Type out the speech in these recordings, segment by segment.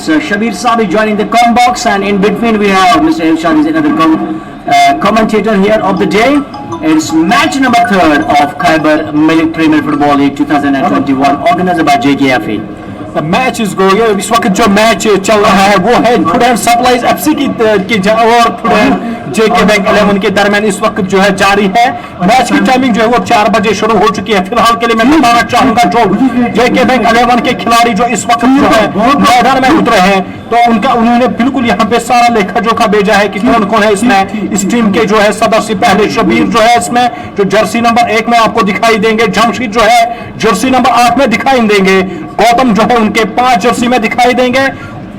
So Shabir Saab is joining the com box, and in between we have Mr. Irshad is another commentator here of the day. It's match number 3 of Khyber Milk Premier Football League 2021 organized by JKFE. Match इस गो इस वक्त जो match चल रहा है वो है food and supplies FC की और फूड एंड जेके बैंक 11 के दरमियान इस वक्त जो है जारी है। मैच की टाइमिंग जो है वो 4 बजे शुरू हो चुकी है। फिलहाल के लिए मैं बताना चाहूंगा जो जेके बैंक 11 के खिलाड़ी जो इस वक्त जो है मैदान में उतरे हैं तो उन्होंने बिल्कुल यहाँ पे सारा लेखा जोखा भेजा है कि कौन कौन है इसमें इस टीम के जो है सदस्य। पहले शबीर जो है इसमें जो जर्सी नंबर 1 में आपको दिखाई देंगे, जमशीद जो है जर्सी नंबर 8 में दिखाई देंगे, गौतम जो है उनके 5 जर्सी में दिखाई देंगे,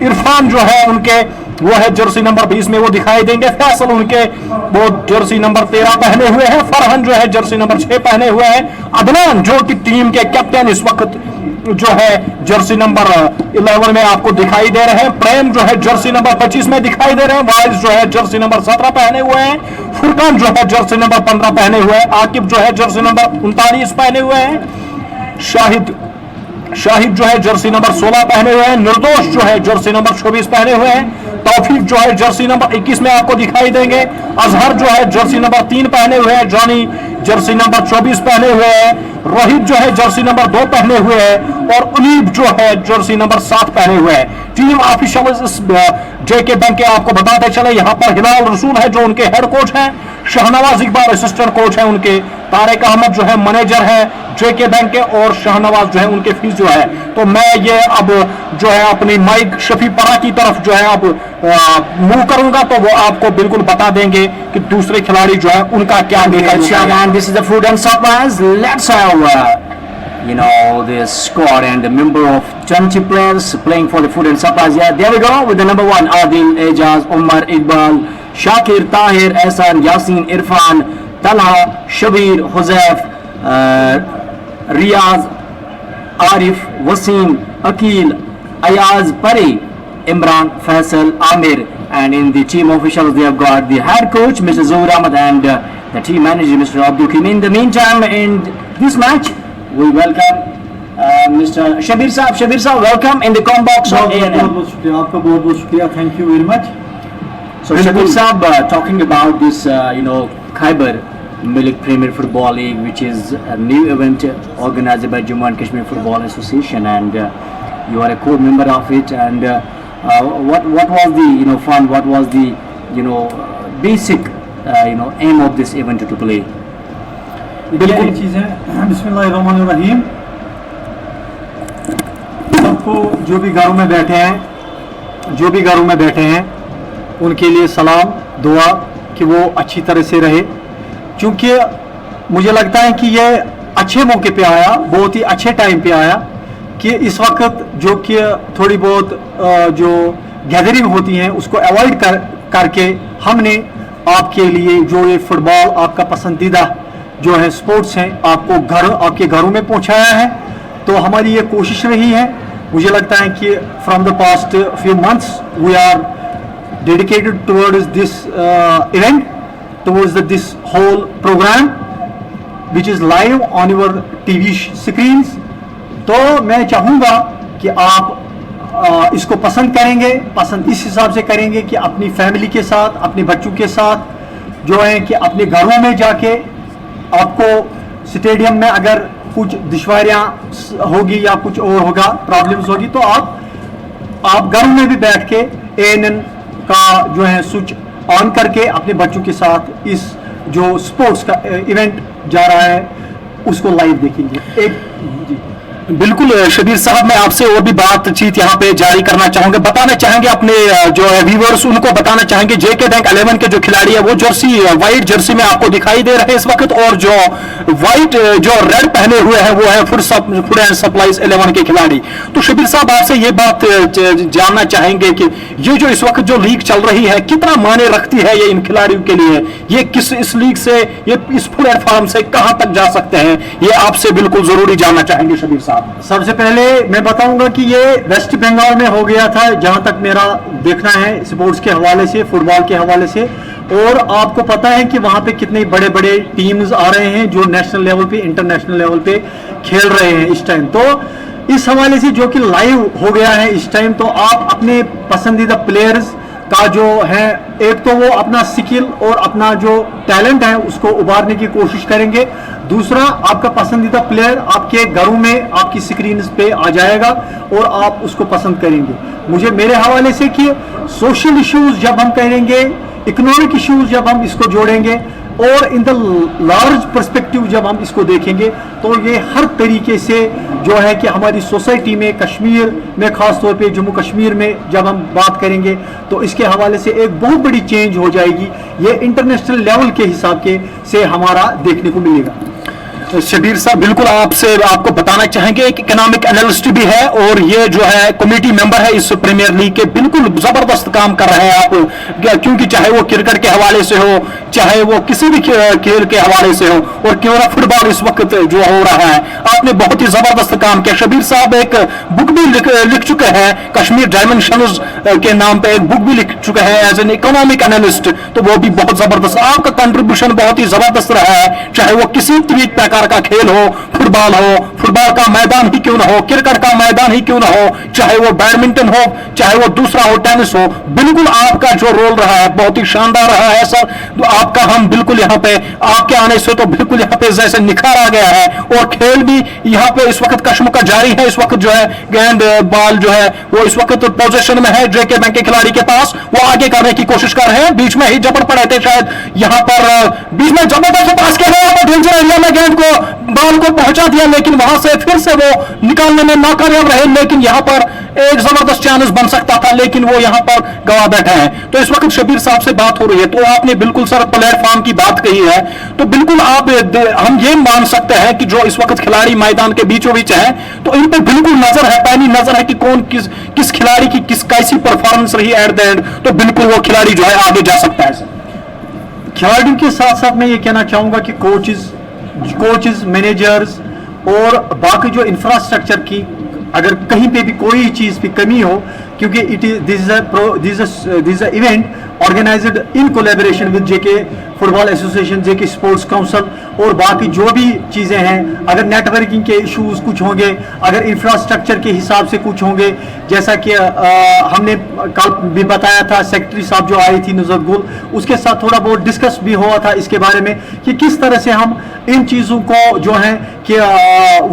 इरफान जो है उनके वो है जर्सी नंबर 20 में वो दिखाई देंगे, फैसल उनके वो जर्सी नंबर 13 पहने हुए हैं, फरहान जो है जर्सी नंबर 6 पहने हुए हैं, अदनान जो कि टीम के कैप्टन इस वक्त जो है जर्सी नंबर 11 में आपको दिखाई दे रहे हैं, प्रेम जो है जर्सी नंबर 25 में दिखाई दे रहे हैं, वाइज जो है जर्सी नंबर 17 पहने हुए हैं, फुरकान जो है जर्सी नंबर 15 पहने हुए हैं, आकिब जो है जर्सी नंबर 39 पहने हुए हैं, शाहिद जो है जर्सी नंबर 16 पहने हुए हैं, निर्दोष जो है जर्सी नंबर 24 पहने हुए हैं, तौफीक जो है जर्सी नंबर 21 में आपको दिखाई देंगे, अजहर जो है जर्सी नंबर 3 पहने हुए हैं, जॉनी जर्सी नंबर 24 पहने हुए हैं, रोहित जो है जर्सी नंबर 2 पहने हुए हैं और उनीब जो है जर्सी नंबर 7 पहने हुए हैं। टीम ऑफिशियल इस जेके बैंक के आपको बताते चले यहाँ पर हिलाल रसूल है जो उनके हेड कोच हैं, शाहनवाज इकबाल असिस्टेंट कोच है उनके, तारिक अहमद जो है मैनेजर है जेके बैंक के और शाहनवाज जो है उनके फीस जो है। तो मैं ये अब जो है अपनी माइक शफी परा की तरफ जो है अब मूव करूंगा तो वो आपको बिल्कुल बता देंगे कि दूसरे खिलाड़ी जो है उनका क्या and this is the food and supplies. Let's have the squad and the member of 20 players playing for the food and supplies. Yeah, there we go with the number 1 Adil, Ejaz, Umar, Iqbal, Shakir, Tahir, Ehsan, Yasin, Irfan, Talha, Shabir, Huzaif, Riyaz, Arif, Wasim, Akil, Ayaz, Pari, Imran, Faisal, Amir, and in the team officials they have got the head coach Mr. Zohar Ahmed and the team manager Mr. Abdul Kim. In the meantime, in this match we welcome Mr. Shabir Saab. Shabir Saab, welcome in the com box of ANM. आपका बहुत शुक्रिया, thank you very much. So Shabir Saab, talking about this Khyber Milk Premier Football League, which is a new event organized by Jammu and Kashmir Football Association, and you are a core member of it, and what was the fun, what was the basic aim of this event to play? बिल्कुल चीज़ है। बिस्मिल्लाहिर्रहमानिर्रहीम। सबको जो भी घरों में बैठे हैं उनके लिए सलाम दुआ कि वो अच्छी तरह से रहे, क्योंकि मुझे लगता है कि ये अच्छे मौके पे आया, बहुत ही अच्छे टाइम पे आया कि इस वक्त जो कि थोड़ी बहुत जो गैदरिंग होती हैं उसको अवॉइड करके हमने आपके लिए जो ये फुटबॉल आपका पसंदीदा जो है स्पोर्ट्स हैं आपके घरों में पहुंचाया है। तो हमारी ये कोशिश रही है, मुझे लगता है कि from the past few months we are dedicated towards this event, towards this whole programme which is live on your TV screens. तो मैं चाहूँगा कि आप इसको पसंद करेंगे, पसंद इस हिसाब से करेंगे कि अपनी फैमिली के साथ, अपने बच्चों के साथ जो है कि अपने घरों में जाके आपको स्टेडियम में अगर कुछ दुश्वारियाँ होगी या कुछ और होगा, प्रॉब्लम्स होगी, तो आप घरों में भी बैठ के ANN का जो है स्विच ऑन करके अपने बच्चों के साथ इस जो स्पोर्ट्स का इवेंट जा रहा है उसको लाइव देखेंगे। बिल्कुल शबीर साहब, मैं आपसे और भी बातचीत यहाँ पे जारी करना चाहूंगा, बताना चाहेंगे अपने जो व्यूअर्स उनको बताना चाहेंगे जेके बैंक 11 के जो खिलाड़ी है वो जर्सी व्हाइट जर्सी में आपको दिखाई दे रहे हैं इस वक्त, और जो व्हाइट जो रेड पहने हुए हैं वो है फूड एंड सप्लाईज 11 के खिलाड़ी। तो शबीर साहब आपसे ये बात जानना चाहेंगे कि ये जो इस वक्त जो लीग चल रही है कितना मायने रखती है ये इन खिलाड़ियों के लिए, ये इस लीग से ये इस प्लेटफॉर्म से कहाँ तक जा सकते हैं, ये आपसे बिल्कुल जरूरी जानना चाहेंगे शबीर साहब। सबसे पहले मैं बताऊंगा कि ये वेस्ट बंगाल में हो गया था, जहां तक मेरा देखना है स्पोर्ट्स के हवाले से, फुटबॉल के हवाले से, और आपको पता है कि वहां पे कितने बड़े बड़े टीम्स आ रहे हैं जो नेशनल लेवल पे, इंटरनेशनल लेवल पे खेल रहे हैं इस टाइम। तो इस हवाले से जो कि लाइव हो गया है इस टाइम, तो आप अपने पसंदीदा प्लेयर्स का जो है, एक तो वो अपना स्किल और अपना जो टैलेंट है उसको उभारने की कोशिश करेंगे, दूसरा आपका पसंदीदा प्लेयर आपके घरों में आपकी स्क्रीन पे आ जाएगा और आप उसको पसंद करेंगे। मुझे मेरे हवाले से कि सोशल इश्यूज जब हम करेंगे, इकोनॉमिक इश्यूज जब हम इसको जोड़ेंगे और इन द लार्ज पर्सपेक्टिव जब हम इसको देखेंगे, तो ये हर तरीके से जो है कि हमारी सोसाइटी में, कश्मीर में, खास तौर पे जम्मू कश्मीर में जब हम बात करेंगे तो इसके हवाले से एक बहुत बड़ी चेंज हो जाएगी। ये इंटरनेशनल लेवल के हिसाब के से हमारा देखने को मिलेगा। शबीर साहब, बिल्कुल आपको बताना चाहेंगे एक इकोनॉमिक एनालिस्ट भी है और ये जो है कमेटी मेंबर है इस प्रीमियर लीग के, बिल्कुल जबरदस्त काम कर रहे हैं आप, क्योंकि चाहे वो क्रिकेट के हवाले से हो, चाहे वो किसी भी खेल के हवाले से हो, और क्यों ना फुटबॉल इस वक्त जो हो रहा है, आपने बहुत ही जबरदस्त काम किया। शबीर साहब एक बुक भी लिख चुके हैं, कश्मीर डायमेंशंस के नाम पे एक बुक भी लिख चुके हैं एज एन इकोनॉमिक एनालिस्ट, तो वो भी बहुत जबरदस्त, आपका कंट्रीब्यूशन बहुत ही जबरदस्त रहा है, चाहे वो किसी भी प्रकार का खेल हो, फुटबॉल का मैदान ही क्यों ना हो, क्रिकेट का मैदान ही क्यों ना हो, चाहे वो बैडमिंटन हो, चाहे वो दूसरा हो, टेनिस हो, बिल्कुल आपका जो रोल रहा है बहुत ही शानदार रहा है सर। तो आपका हम बिल्कुल यहाँ पे आपके आने से तो बिल्कुल यहाँ पे जैसे निखार आ गया है, और खेल भी यहाँ पे इस वक्त कशमकश जारी है। इस वक्त जो है गेंद बॉल जो है वो इस वक्त पोजीशन में है जेके बैंक के खिलाड़ी के पास, वो आगे करने की कोशिश कर रहे हैं, बीच में ही जबर पड़े थे शायद, यहाँ पर बीच में जबरदस्त पास किया डेंजर एरिया में गेंद को बॉल को पहुंचा दिया, लेकिन वहां से फिर से वो निकालने में नाकामयाब रहे, लेकिन यहां पर एक जबरदस्त चांस बन सकता था, लेकिन वो यहां पर गवा बैठे हैं। तो इस वक्त शबीर साहब से बात हो रही है, तो आपने बिल्कुल सर प्लेटफॉर्म की बात कही है, तो बिल्कुल हम ये मान सकते हैं कि जो इस वक्त खिलाड़ी मैदान के बीचों बीच है, तो इन पर बिल्कुल नजर है, पैनी नजर है कि कौन किस खिलाड़ी की कैसी परफॉर्मेंस रही एट द एंड, तो बिल्कुल वो खिलाड़ी जो है आगे जा सकता है। खिलाड़ियों के साथ साथ मैं ये कहना चाहूंगा कि कोचेस, मैनेजर्स और बाकी जो इंफ्रास्ट्रक्चर की अगर कहीं पे भी कोई चीज की कमी हो, क्योंकि it is this event organised in collaboration with JK football association, JK sports council और बाकी जो भी चीज़ें हैं, अगर नेटवर्किंग के इश्यूज कुछ होंगे, अगर इंफ्रास्ट्रक्चर के हिसाब से कुछ होंगे, जैसा कि हमने कल भी बताया था, सेक्रेटरी साहब जो आई थी नुज़रत गुल, उसके साथ थोड़ा बहुत डिस्कस भी हुआ था इसके बारे में कि किस तरह से हम इन चीज़ों को जो है कि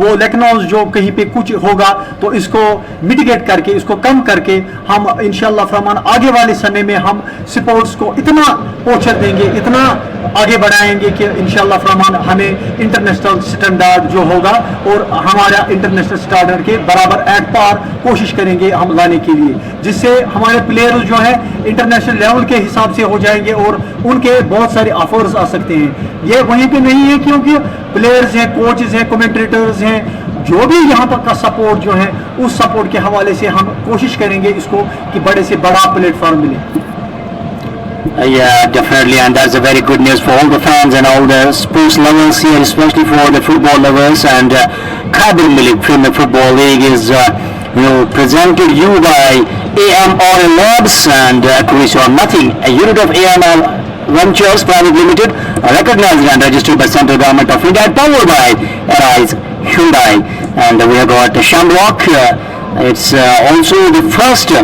वो लखनऊ जो कहीं पे कुछ होगा तो इसको मिटिगेट करके, इसको कम करके हम इंशाअल्लाह रहमान आगे वाले समय में हम स्पोर्ट्स को इतना पोषण देंगे, इतना आगे बढ़ाएंगे कि इंशाअल्लाह रहमान हमें इंटरनेशनल स्टैंडर्ड जो होगा और हमारा इंटरनेशनल स्टैंडर्ड के बराबर एट पार कोशिश करेंगे हम लाने के लिए, जिससे हमारे प्लेयर्स जो है इंटरनेशनल लेवल के हिसाब से हो जाएंगे और उनके बहुत सारे ऑफर्स आ सकते हैं। ये वहीं पे नहीं है क्योंकि प्लेयर्स हैं, कोचेस हैं, कमेंटेटर्स हैं, जो भी यहाँ पर का सपोर्ट जो है उस सपोर्ट के हवाले से हम कोशिश करेंगे इसको कि बड़े से बड़ा प्लेटफॉर्म मिले। Yeah, definitely, and that's a very good news for all the fans and all the sports lovers here, especially for the football lovers. And Khyber Milk Premier Football League is presented you by AMR Labs and Accuracy or Nothing, a unit of AMR Ventures Private Limited, recognized and registered by Central Government of India, and powered by Arise Hyundai. And we have got Shamrock. It's also the first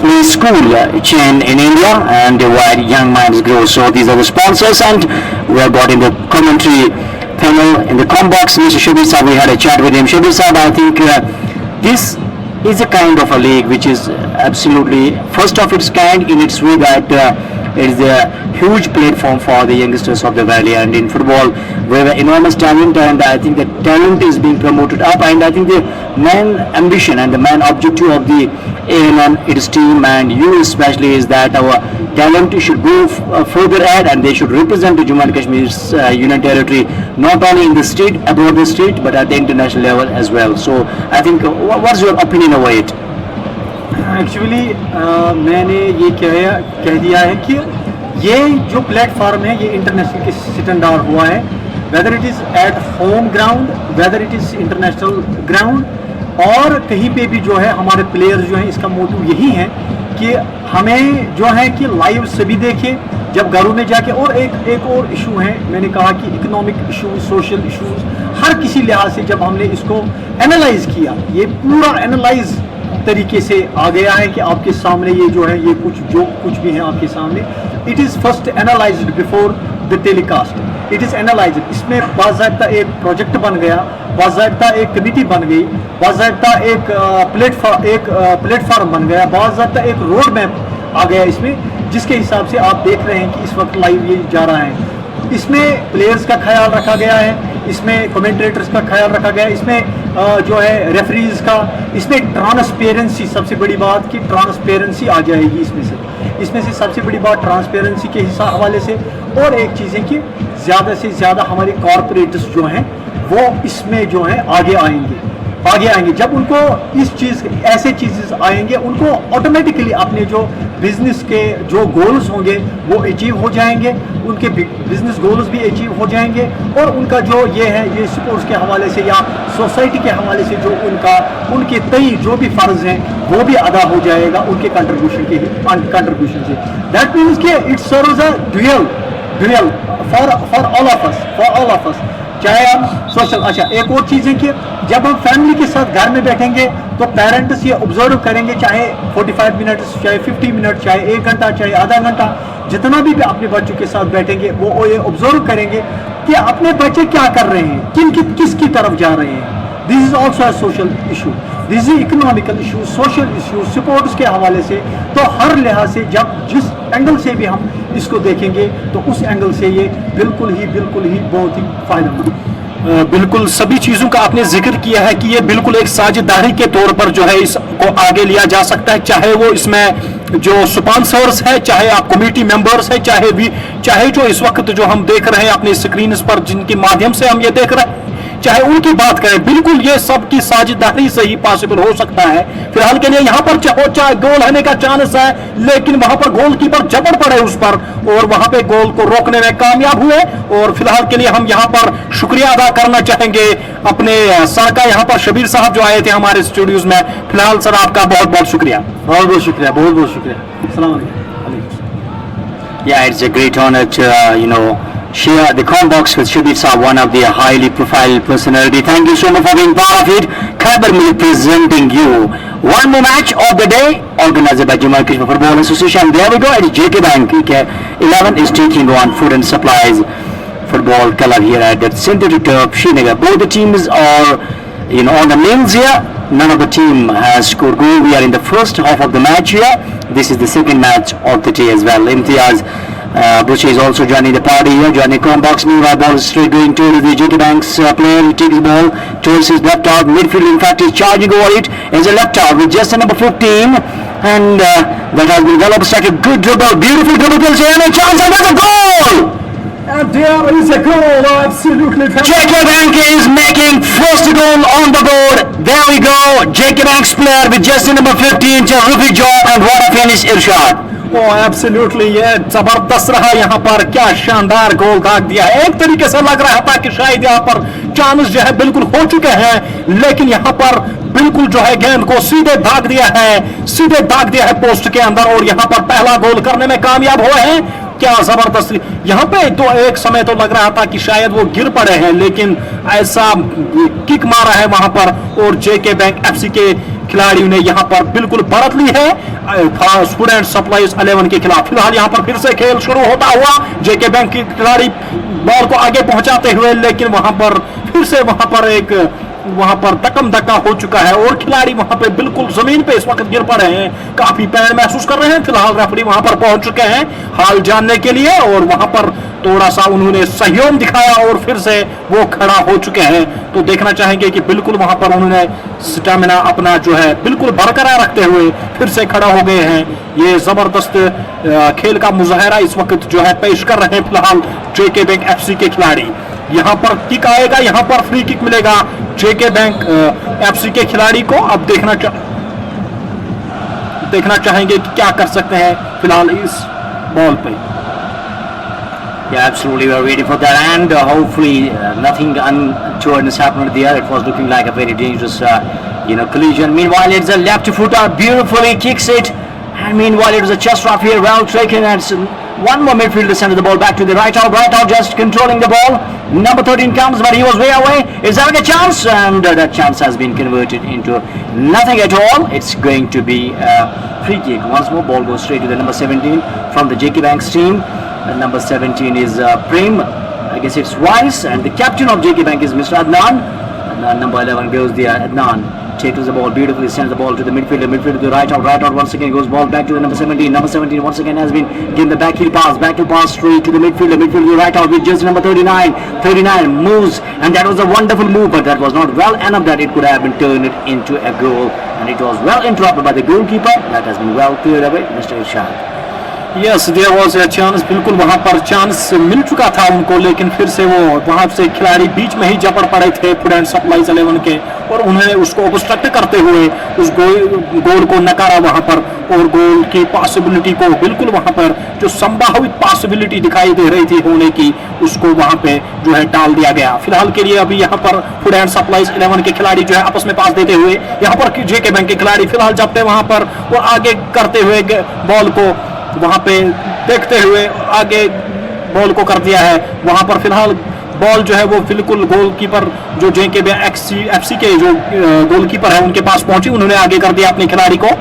play school chain in India, and where young minds grow. So these are the sponsors, and we have got in the commentary panel in the combox Mr. Shabir Saab. We had a chat with him. Shabir Saab, I think this is a kind of a league which is absolutely first of its kind in its way, that it is a huge platform for the youngsters of the valley, and in football we have enormous talent, and I think the talent is being promoted up, and I think the main ambition and the main objective of the AMM, its team and you especially, is that our talent should go further ahead, and they should represent the Jammu and Kashmir's Union Territory not only in the state, abroad the state, but at the international level as well. So I think what's your opinion over it? Actually मैंने ये कह दिया है कि ये जो platform है ये इंटरनेशनल के स्टैंडर्ड हुआ है, whether it is at home ground, whether it is international ground, और कहीं पे भी जो है हमारे प्लेयर्स जो हैं, इसका मोटिव यही है कि हमें जो है कि लाइव सभी देखें जब घरों में जाके। और एक और इशू है, मैंने कहा कि इकोनॉमिक इशूज, सोशल इशूज, हर किसी लिहाज से जब हमने इसको एनालाइज किया, ये पूरा एनालाइज तरीके से आ गया है कि आपके सामने ये जो है, ये कुछ भी है आपके सामने, it is first analysed before the telecast, it is analysed. इसमें बाज़ाब्ता एक प्रोजेक्ट बन गया, बाज़ाब्ता एक कमिटी बन गई, बाज़ाब्ता एक प्लेटफॉर्म बन गया, बाज़ाब्ता एक रोड मैप आ गया इसमें, जिसके हिसाब से आप देख रहे हैं कि इस वक्त लाइव ये जा रहा है। इसमें प्लेयर्स का ख्याल रखा गया है, इसमें कमेंटेटर्स का ख्याल रखा गया है, इसमें जो है रेफरीज का, इसमें ट्रांसपेरेंसी, सबसे बड़ी बात कि ट्रांसपेरेंसी आ जाएगी इसमें से सबसे बड़ी बात ट्रांसपेरेंसी के हवाले से। और एक चीज़ है कि ज़्यादा से ज़्यादा हमारे कॉरपोरेट्स जो हैं वो इसमें जो है आगे आएंगे। जब उनको इस चीज़, ऐसे चीज़ आएंगे, उनको ऑटोमेटिकली अपने जो बिजनेस के जो गोल्स होंगे वो अचीव हो जाएंगे, उनके बिजनेस गोल्स भी अचीव हो जाएंगे, और उनका जो ये स्पोर्ट्स के हवाले से या सोसाइटी के हवाले से जो उनके तय जो भी फ़र्ज हैं वो भी अदा हो जाएगा उनके कंट्रीब्यूशन से। दैट मीन्स कि it serves a dual for all of us. चाहे आप सोशल, अच्छा एक और चीज़ है कि जब हम फैमिली के साथ घर में बैठेंगे तो पेरेंट्स ये ऑब्जर्व करेंगे, चाहे 45 मिनट्स, चाहे 50 मिनट, चाहे 1 घंटा, चाहे आधा घंटा, जितना भी अपने बच्चों के साथ बैठेंगे वो ये ऑब्जर्व करेंगे कि अपने बच्चे क्या कर रहे हैं, किसकी तरफ जा रहे हैं। This is also a social issue, this is economical issue, social issue, sports के हवाले से। तो हर लिहाज से जब जिस एंगल से भी हम इसको देखेंगे तो उस एंगल से ये बिल्कुल ही बहुत ही फायदेमंद। बिल्कुल सभी चीज़ों का आपने जिक्र किया है कि ये बिल्कुल एक साझेदारी के तौर पर जो है इसको आगे लिया जा सकता है, चाहे वो इसमें जो स्पॉन्सर्स है, चाहे आप कमेटी मेंबर्स है, चाहे जो इस वक्त जो हम देख रहे हैं अपनी स्क्रीन पर जिनके माध्यम से हम ये देख रहे हैं, चाहे उनकी बात करें, बिल्कुल ये सबकी साझेदारी से ही पॉसिबल हो सकता है। फिलहाल के लिए यहाँ पर चाहे गोल होने का चांस है, लेकिन वहां पर गोलकीपर जबड़ पड़े उस पर और वहां पे गोल को रोकने में कामयाब हुए। और फिलहाल के लिए हम यहाँ पर शुक्रिया अदा करना चाहेंगे अपने सर का, यहाँ पर शबीर साहब जो आए थे हमारे स्टूडियोज में। फिलहाल सर आपका बहुत बहुत शुक्रिया। बहुत शुक्रिया, बहुत शुक्रिया। अस्सलाम वालेकुम। Yeah, it's a great honor to share the Combox with Shabir Saab, one of the highly profiled personality. Thank you so much for being part of it. Khyber Milk presenting you one more match of the day organized by Jammu and Kashmir Football Association. There we go. It's JK Bank 11 is taking on Food and Supplies Football Club here at the Synthetic Turf, Srinagar. Both the teams are on the nails here. None of the team has scored goal. We are in the first half of the match here. This is the second match of the day as well. Imtiaz Bushi is also joining the party here, joining Combox. Meanwhile, ball is straight going to the JK Bank's player. He takes the ball towards his left out. Midfield, in fact, is charging over it. Is a left out with just a number 15. And that has been well obstructed. Good dribble, beautiful dribble kills here. And a chance, and that's a goal! And there is a goal, absolutely fantastic. JK Bank is making first goal on the board. There we go. JK Bank's player with just number 15. Terrific job, and what a finish, Irshad. Absolutely ये जबरदस्त रहा। यहाँ पर क्या शानदार गोल दाग दिया है। एक तरीके से लग रहा था कि शायद यहाँ पर चांस जो है बिल्कुल हो चुके हैं, लेकिन यहाँ पर बिल्कुल जो है गेंद को सीधे दाग दिया है पोस्ट के अंदर, और यहाँ पर पहला गोल करने में कामयाब हुए हैं। क्या जबरदस्त। यहाँ पे तो एक समय तो लग रहा था कि शायद वो गिर पड़े हैं, लेकिन ऐसा किक मारा है वहां पर, और जेके बैंक एफसी के खिलाड़ियों ने यहाँ पर बिल्कुल बढ़त ली है फूड एंड सप्लाईज 11 के खिलाफ। फिलहाल यहाँ पर फिर से खेल शुरू होता हुआ जेके बैंक के खिलाड़ी बॉल को आगे पहुंचाते हुए, लेकिन वहां पर फिर से वहां पर धक्कम धक्का हो चुका है और खिलाड़ी वहां पे बिल्कुल जमीन पे इस वक्त गिर पड़े हैं, काफी पैर महसूस कर रहे हैं। फिलहाल रेफरी वहां पर पहुंच चुके हैं हाल जानने के लिए, और वहां पर थोड़ा सा उन्होंने सहयोग दिखाया और फिर से वो खड़ा हो चुके हैं। तो देखना चाहेंगे कि बिल्कुल वहां पर उन्होंने स्टेमिना अपना जो है बिल्कुल बरकरार रखते हुए फिर से खड़ा हो गए हैं। ये जबरदस्त खेल का मुजाहरा इस वक्त जो है पेश कर रहे हैं फिलहाल जेके बैंक एफसी के खिलाड़ी। यहाँ पर किक आएगा, यहाँ पर फ्री किक मिलेगा जेके बैंक एफसी के खिलाड़ी को। अब देखना चाहेंगे कि क्या कर सकते हैं फिलहाल इस बॉल पे। Yeah, absolutely. We are waiting for that, and hopefully nothing untoward has happened there. It was looking like a very dangerous, collision. Meanwhile, it's a left footer, beautifully kicks it, and meanwhile it was a chest off here, well taken, and one more midfielder sends the ball back to the right out, just controlling the ball. Number 13 comes, but he was way away. Is having a chance, and that chance has been converted into nothing at all. It's going to be a free kick. Once more, ball goes straight to the number 17 from the JK Banks team. Number 17 is Prem. I guess it's Weiss, and the captain of JK Bank is Mr. Adnan. And number 11 goes there. Adnan takes the ball beautifully, sends the ball to the midfielder. Midfielder to the right out once again, goes ball back to the number 17. Number 17 once again has been given the backheel pass straight to the midfielder. Midfielder to the right out with just number 39. 39 moves, and that was a wonderful move, but that was not well enough that it could have been turned into a goal, and it was well interrupted by the goalkeeper. That has been well cleared away, Mr. Irshad. Yes there was a chance, बिल्कुल वहां पर chance मिल चुका था उनको, लेकिन फिर से वो वहां से खिलाड़ी बीच में ही जपड़ पड़े थे फूड एंड सप्लाईज 11 के, और उन्होंने उसको ऑब्स्ट्रक्ट करते हुए उस गोल को नकारा वहां पर, और गोल की पॉसिबिलिटी को बिल्कुल वहां पर जो संभावित पॉसिबिलिटी दिखाई दे रही थी होने की, उसको वहां पे जो है टाल दिया गया। फिलहाल के लिए अभी यहाँ पर फूड एंड सप्लाईज 11 के खिलाड़ी जो है आपस में पास देते हुए, यहाँ पर जेके बैंक के खिलाड़ी फिलहाल जपटे वहां पर वो आगे करते हुए बॉल को वहां पे देखते हुए आगे बॉल को कर दिया है। वहां पर फिलहाल बॉल जो है वो बिल्कुल गोलकीपर जो जेके एफसी के जो गोलकीपर है उनके पास पहुंची, उन्होंने आगे कर दिया अपने खिलाड़ी को,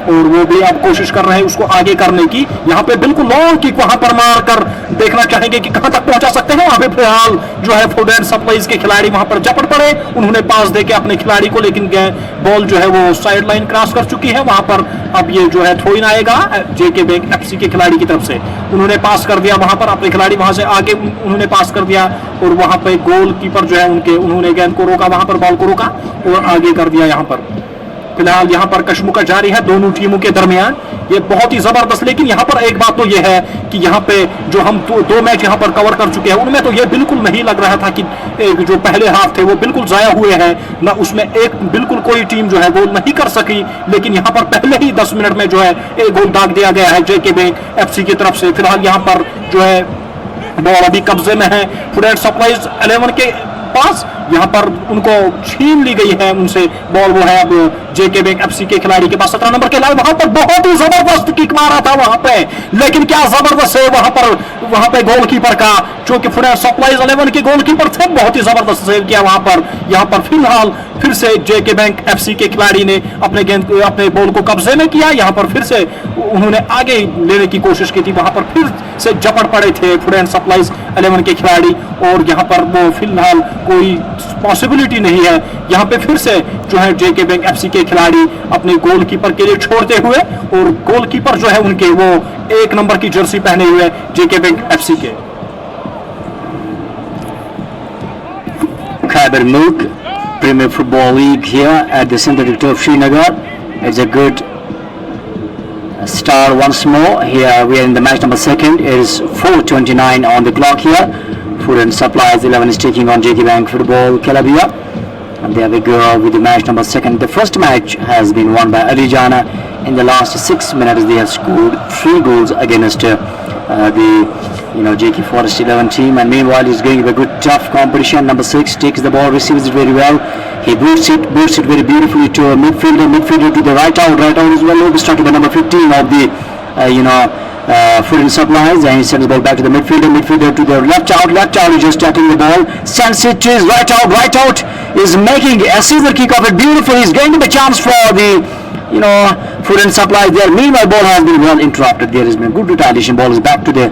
और वो भी अब कोशिश कर रहे हैं उसको आगे करने की। यहाँ पे बिल्कुल लॉन्ग किक वहां पर मार कर देखना चाहेंगे कि कहां तक पहुंचा सकते हैं। वहां पे फिलहाल जो है फूड एंड सप्लाईज के खिलाड़ी वहां पर झपट पड़े, उन्होंने पास देके अपने खिलाड़ी को, लेकिन बॉल जो है वो साइड लाइन क्रॉस कर चुकी है। वहां पर अब ये जो है थ्रो इन आएगा जेके बैंक एफसी के खिलाड़ी की तरफ से। उन्होंने पास कर दिया वहां पर अपने खिलाड़ी, वहां से आगे उन्होंने पास कर दिया, और वहां पे गोलकीपर जो है उनके, उन्होंने गेंद को रोका, वहां पर बॉल को रोका और आगे कर दिया। यहाँ पर फिलहाल यहाँ पर कशमुकश जारी है दोनों टीमों के दरमियान, ये बहुत ही जबरदस्त। लेकिन यहाँ पर एक बात तो ये है कि यहाँ पे जो हम दो मैच यहाँ पर कवर कर चुके हैं, उनमें तो ये बिल्कुल नहीं लग रहा था कि जो पहले हाफ थे वो बिल्कुल जाया हुए हैं ना, उसमें एक बिल्कुल कोई टीम जो है वो नहीं कर सकी। लेकिन यहाँ पर पहले ही 10 मिनट में जो है एक गोल दाग दिया गया है जेके बैंक एफसी की तरफ से। फिलहाल यहाँ पर जो है बॉल अभी कब्जे में है फूड एंड सप्लाईज 11 के पास, यहाँ पर उनको छीन ली गई है उनसे बॉल, वो है अब जेके बैंक एफसी के खिलाड़ी के पास 17 नंबर के लाइव। वहां पर बहुत ही जबरदस्त किक मारा था वहां पे, लेकिन क्या जबरदस्त है वहां पे गोलकीपर का, जो कि फूड एंड सप्लाईज 11 के गोलकीपर थे, बहुत ही जबरदस्त सेव किया वहां पर। यहाँ पर फिलहाल फिर से जेके बैंक एफसी के खिलाड़ी ने अपने बॉल को कब्जे में किया। यहाँ पर फिर से उन्होंने आगे लेने की कोशिश की थी, वहां पर फिर से झपट पड़े थे फूड एंड सप्लाईज 11 के खिलाड़ी, और यहाँ पर वो फिलहाल कोई पॉसिबिलिटी नहीं है। यहाँ पे फिर से जो है जेके बैंक एफसी के खिलाड़ी अपने गोलकीपर के लिए छोड़ते हुए, और गोलकीपर जो है उनके वो 1 नंबर की जर्सी पहने हुए जेके बैंक एफसी के। Khyber Milk Premier Football League here at the synthetic turf Srinagar. It's a good start once more. Here we are in the match number 2. It is 4:29 on the clock here. Food and Supplies 11 is taking on JK Bank Football Calabria. And there we go with the match number 2. The first match has been won by Arijana. In the last 6 minutes they have scored 3 goals against the JK Forest 11 team, and meanwhile he's going with a good tough competition. Number 6 takes the ball, receives it very well. He boots it very beautifully to a midfielder to the right out as well. Obstructed by number 15 of the Food and Supplies, and he sends the ball back to the midfielder to the left out is just tackling the ball, sends it to his right out is making a scissor kick of it beautifully. He's getting the chance for the Food and Supplies there. Meanwhile, ball has been well interrupted. There has been good retaliation. Ball is back to the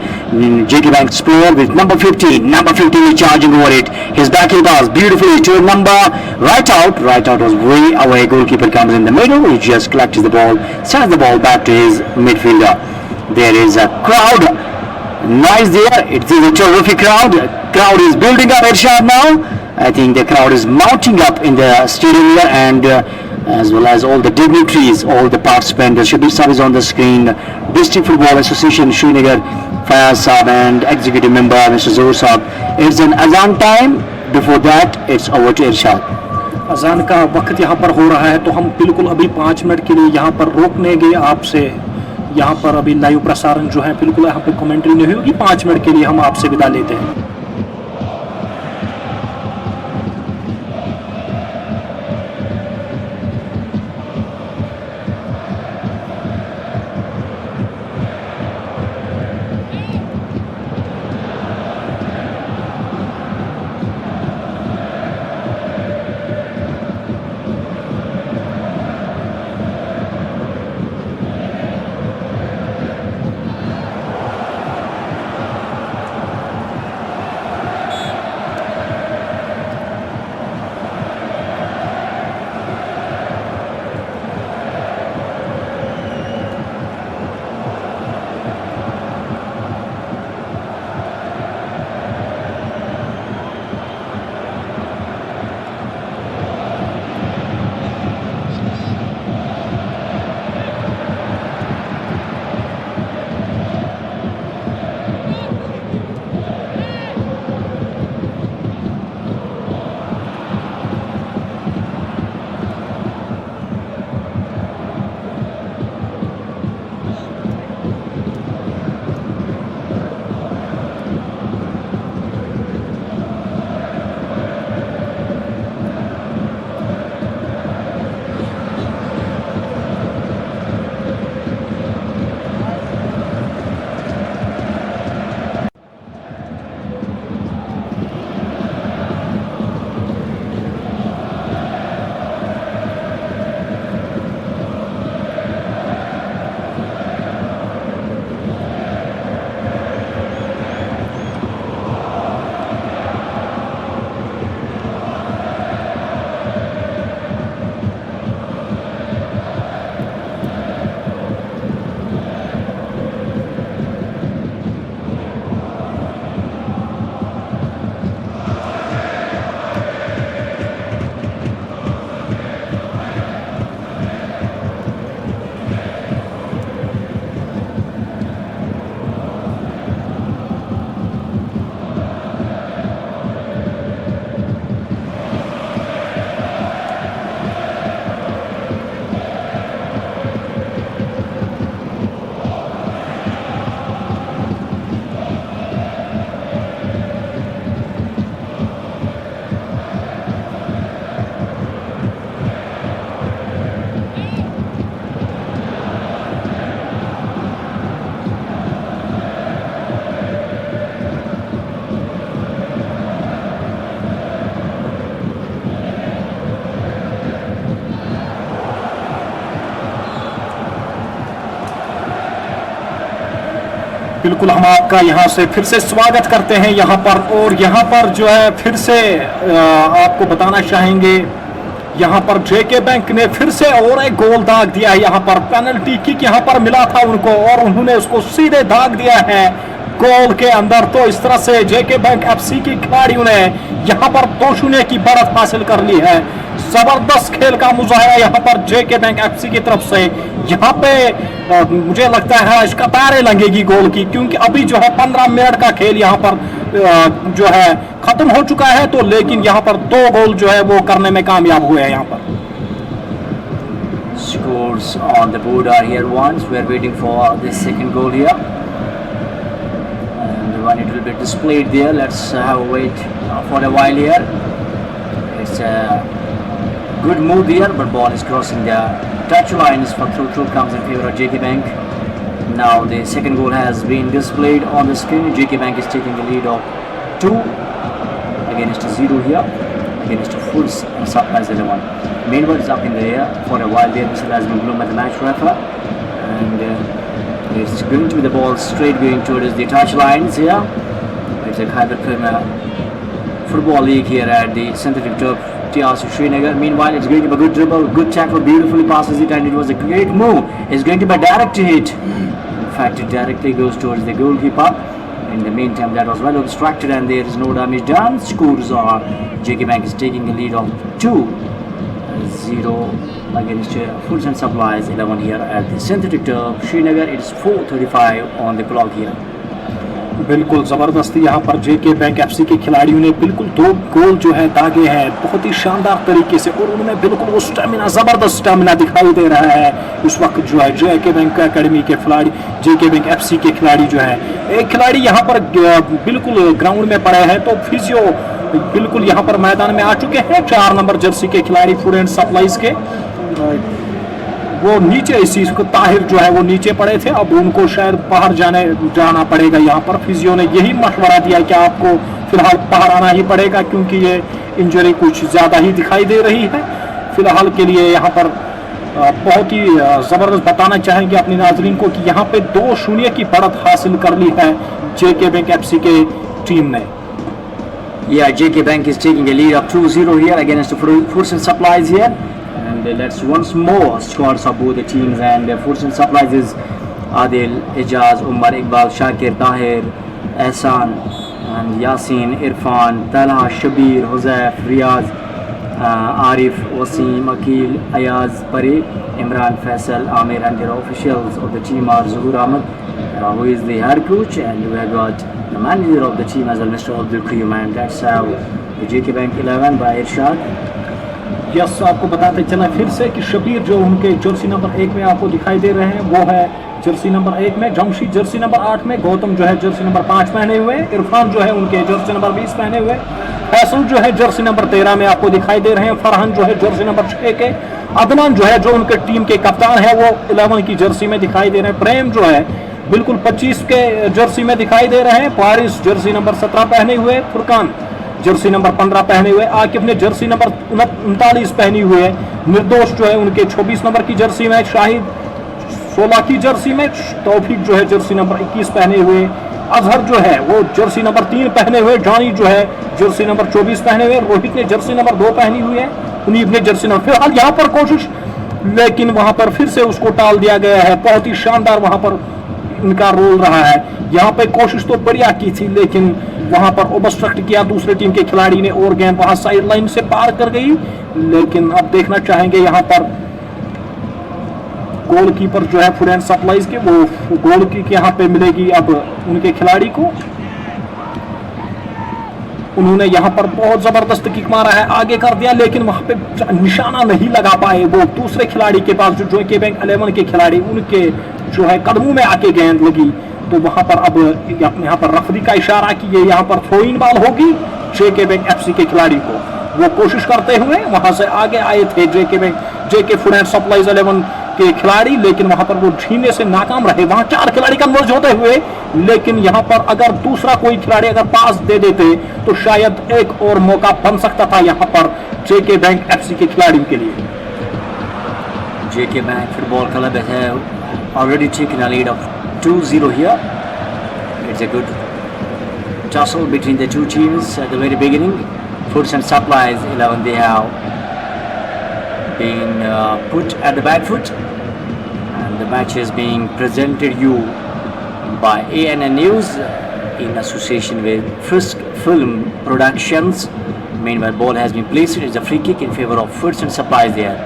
JK Bank player with number 15. Number 15 is charging over it. His backheel pass beautifully to number right out. Right out was way away. Goalkeeper comes in the middle. He just collects the ball, sends the ball back to his midfielder. There is a crowd. Nice there. It is a terrific crowd. Crowd is building up Irshad now. I think the crowd is mounting up in the stadium here, and as well as all the dignitaries, all the participants. Shabir Saab is on the screen. District Football Association Srinagar, Fayaz Saab, and Executive Member Mr. Zohar Saab. It's an azan time. Before that, it's over to Irshad. अजान का वक्त यहाँ पर हो रहा है, तो हम बिल्कुल अभी 5 मिनट के लिए यहाँ पर रोकने गए आपसे। यहाँ पर अभी लाइव प्रसारण जो है बिल्कुल यहाँ पे कमेंट्री नहीं होगी। 5 मिनट के लिए हम आपसे विदा लेते हैं। बिल्कुल हम आपका यहाँ से फिर से स्वागत करते हैं यहाँ पर, और यहाँ पर जो है फिर से आपको बताना चाहेंगे यहाँ पर जेके बैंक ने फिर से और एक गोल दाग दिया है। यहाँ पर पेनल्टी किक यहाँ पर मिला था उनको और उन्होंने उसको सीधे दाग दिया है गोल के अंदर। तो इस तरह से जेके बैंक एफसी की खिलाड़ियों ने यहाँ पर 2-0 की बढ़त हासिल कर ली है। जबरदस्त खेल का मुजाहरा यहाँ पर जेके बैंक एफसी की तरफ से। यहाँ पे मुझे लगता है आज कतारें लगेगी गोल की, क्योंकि अभी जो है 15 मिनट का खेल यहाँ पर जो है खत्म हो चुका है। तो लेकिन यहाँ पर 2 गोल जो है वो करने में कामयाब हुए हैं। यहाँ पर scores on the board are here once. We are waiting for the second goal here, and when it will be displayed there, let's have a wait for a while here. It's a good move there, but ball is crossing the touch lines for through comes in favor of JK Bank. Now the second goal has been displayed on the screen. JK Bank is taking the lead of 2 against 0 here, against a full surprise 11. Meanwhile, it's up in the air for a while there. Whistle has been blown by the match referee, and it's going to be the ball straight going towards the touch lines here. It's a Khyber Premier Football League here at the synthetic turf TRC Srinagar. Meanwhile, it's going to be a good dribble, good tackle, beautifully passes it, and it was a great move. It's going to be a direct hit. In fact, it directly goes towards the goalkeeper. In the meantime, that was well obstructed, and there is no damage done. Scores are JK Bank is taking a lead of 2-0 against Foods and Supplies 11 here at the synthetic turf Srinagar. It's 4:35 on the clock here. बिल्कुल ज़बरदस्ती यहाँ पर जेके bank FC के खिलाड़ियों ने बिल्कुल 2 गोल जो है दागे हैं बहुत ही शानदार तरीके से, और उनमें बिल्कुल वो स्टेमिना, ज़बरदस्त स्टेमिना दिखाई दे रहा है इस वक्त जो है जेके बैंक अकेडमी के खिलाड़ी, जेके बैंक एफसी के खिलाड़ी जो है। एक खिलाड़ी यहाँ पर बिल्कुल ग्राउंड में पड़े हैं, तो फिजियो बिल्कुल यहाँ पर मैदान में आ चुके हैं। 4 नंबर जर्सी के खिलाड़ी फूड एंड सप्लाईज के, वो नीचे इसी ताहिर जो है वो नीचे पड़े थे, अब उनको शायद बाहर जाना पड़ेगा। यहाँ पर फिजियो ने यही मशवरा दिया कि आपको फिलहाल बाहर आना ही पड़ेगा, क्योंकि ये इंजरी कुछ ज़्यादा ही दिखाई दे रही है फिलहाल के लिए। यहाँ पर बहुत ही ज़बरदस्त बताना चाहेंगे अपने नाजरीन को कि यहाँ पे 2-0 की बढ़त हासिल कर ली है जेके बैंक एफसी के टीम ने। Yeah, JK Bank is taking a lead of 2-0 here against Foods and Supplies here. And let's once more scores of both the teams, and Foods and Supplies is Adil, Ijaz, Umar, Iqbal, Shakir, Tahir, Ehsan, and Yasin, Irfan, Talha, Shabir, Huzaif, Riyaz, Arif, Wasim, Akil, Ayaz, Pare, Imran, Faisal, Amir, and their officials of the team are Zuhur Ahmed, who is the head coach, and we have got the manager of the team as well, Mr. Abdul Qayyum, and that's how the JK Bank 11 by Irshad. Yes, आपको बताते चला फिर से कि शबीर जो उनके Jersey number 1 में आपको दिखाई दे रहे हैं वो है जर्सी नंबर 1 में, जमशीद जर्सी नंबर 8 में, गौतम जो है जर्सी नंबर 5 पहने हुए, इरफान जो है उनके जर्सी नंबर 20 पहने हुए, फैसल जो है जर्सी नंबर 13 में आपको दिखाई दे रहे हैं, फरहान जो है जर्सी नंबर 6 के, अदनान जो है जो उनके टीम के कप्तान है वो 11 की जर्सी में दिखाई दे रहे हैं, प्रेम जो है बिल्कुल 25 के जर्सी में दिखाई दे रहे हैं, पारिस जर्सी नंबर 17 पहने हुए, फुरकान जर्सी नंबर 15 पहने हुए, आकिफ ने जर्सी नंबर 39 पहनी हुई है, निर्दोष जो है उनके 24 नंबर की जर्सी में, शाहिद 16 की जर्सी में, तौफीक जो है जर्सी नंबर 21 पहने हुए, अजहर जो है वो जर्सी नंबर 3 पहने हुए, जॉनी जो है जर्सी नंबर 24 पहने हुए, रोहित ने जर्सी नंबर 2 पहनी हुई है, मुनीब ने जर्सी नंबर, फिलहाल यहाँ पर कोशिश, लेकिन वहां पर फिर से उसको टाल दिया गया है। बहुत ही शानदार वहां पर इनका रोल रहा है, यहाँ पे कोशिश तो बढ़िया की थी लेकिन वहां पर ओबस्ट्रक्ट किया दूसरे टीम के खिलाड़ी ने और गेंद वहां साइड लाइन से पार कर गई। लेकिन अब देखना चाहेंगे यहाँ पर गोलकीपर जो है फूड एंड सप्लाईज के, वो गोल किक यहाँ पे मिलेगी अब उनके खिलाड़ी को। उन्होंने यहाँ पर बहुत जबरदस्त किक मारा है, आगे कर दिया लेकिन वहां पे निशाना नहीं लगा पाए वो दूसरे खिलाड़ी के पास जो जेके बैंक 11 के खिलाड़ी, उनके जो है कदमों में आके गेंद लगी। तो वहां पर अब यहाँ पर रेफरी का इशारा कि ये यहाँ पर थ्रो इन बॉल होगी जेके बैंक एफसी के खिलाड़ी को। वो कोशिश करते हुए वहां से आगे आए थे जेके फूड एंड सप्लाईज 11 के खिलाड़ी, लेकिन वहां पर वो छीनने से नाकाम रहे। वहां 4 खिलाड़ी कन्वर्ज होते हुए, लेकिन यहाँ पर अगर दूसरा कोई खिलाड़ी अगर पास दे देते तो शायद एक और मौका बन सकता था यहाँ पर जेके बैंक एफसी के खिलाड़ियों के लिए। JK Bank Football Club has already taken a lead of 2-0 here It's a good tussle between the two teams at the very beginning. Foods and Supplies 11, they have been put at the back foot, and the match is being presented you by ANN News in association with Frisk Film Productions. Meanwhile, ball has been placed. It's a free kick in favor of Foods and Supplies there.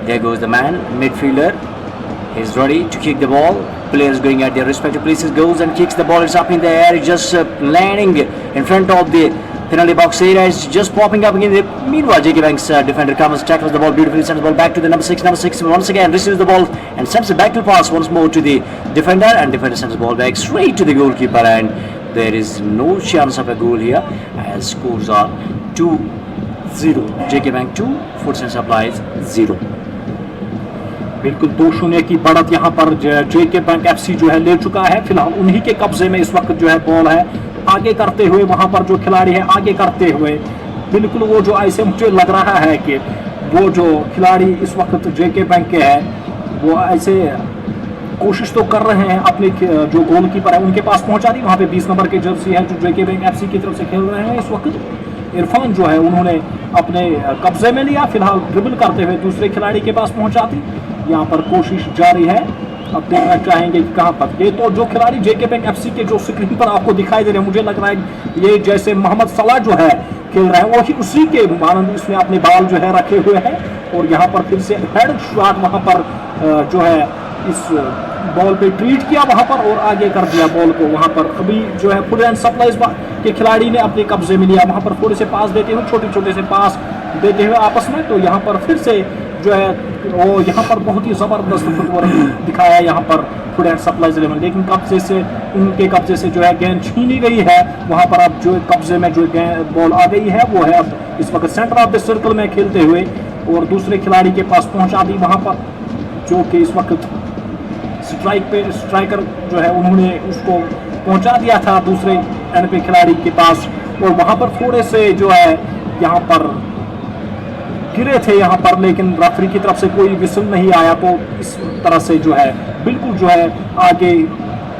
There goes the man, midfielder. He's ready to kick the ball. Players going at their respective places, goes and kicks the ball. It's up in the air. It's just landing in front of the penalty box area. It's just popping up again. Meanwhile, JK Bank's defender comes, tackles the ball beautifully, sends the ball back to the number 6. Number 6 once again receives the ball and sends it back to pass once more to the defender, and defender sends the ball back straight to the goalkeeper, and there is no chance of a goal here as scores are 2-0. JK Bank 2, Foods and Supplies 0. बिल्कुल 2-0 की बढ़त यहाँ पर जेके bank FC जो है ले चुका है। फिलहाल उन्हीं के कब्जे में इस वक्त जो है बॉल है। आगे करते हुए वहां पर जो खिलाड़ी है आगे करते हुए बिल्कुल वो जो ऐसे मुझे लग रहा है कि वो जो खिलाड़ी इस वक्त जेके बैंक के है वो ऐसे कोशिश तो कर रहे हैं अपने जो गोलकीपर है उनके पास पहुंचा दी। वहां पे 20 नंबर के जर्सी है जो जेके बैंक एफसी की तरफ से खेल रहे हैं इस वक्त। इरफान जो है उन्होंने अपने कब्जे में लिया, फिलहाल ड्रिबल करते हुए दूसरे खिलाड़ी के पास पहुंचा दी। यहाँ पर कोशिश जारी है, अब देखना चाहेंगे कि कहाँ पर ये तो जो खिलाड़ी जेके बैंक एफसी के जो स्क्रीन पर आपको दिखाई दे रहे हैं मुझे लग रहा है ये जैसे मोहम्मद सलाह जो है खेल रहे हैं वही उसी के मानंद इसमें अपने बाल जो है रखे हुए हैं। और यहाँ पर फिर से हेड शॉट वहाँ पर जो है इस बॉल पे ट्रीट किया वहाँ पर और आगे कर दिया बॉल को। वहाँ पर अभी जो है फूड एंड सप्लाईज के खिलाड़ी ने अपने कब्जे में लिया, वहाँ पर थोड़े से पास देते हुए छोटे छोटे से पास देते हुए आपस में। तो यहाँ पर फिर से जो है वो यहाँ पर बहुत ही ज़बरदस्त फुटवर्क दिखाया यहाँ पर फूड एंड सप्लाईज 11, लेकिन कब्जे से उनके कब्जे से जो है गेंद छीनी गई है। वहाँ पर अब जो कब्जे में जो बॉल आ गई है वो है अब इस वक्त सेंटर ऑफ द सर्कल में खेलते हुए और दूसरे खिलाड़ी के पास पहुँचा दी वहाँ पर जो कि इस वक्त स्ट्राइकर जो है उन्होंने उसको पहुंचा दिया था दूसरे एंड पे खिलाड़ी के पास। और वहां पर थोड़े से जो है यहाँ पर गिरे थे यहाँ पर, लेकिन रेफरी की तरफ से कोई विसल नहीं आया। तो इस तरह से जो है बिल्कुल जो है आगे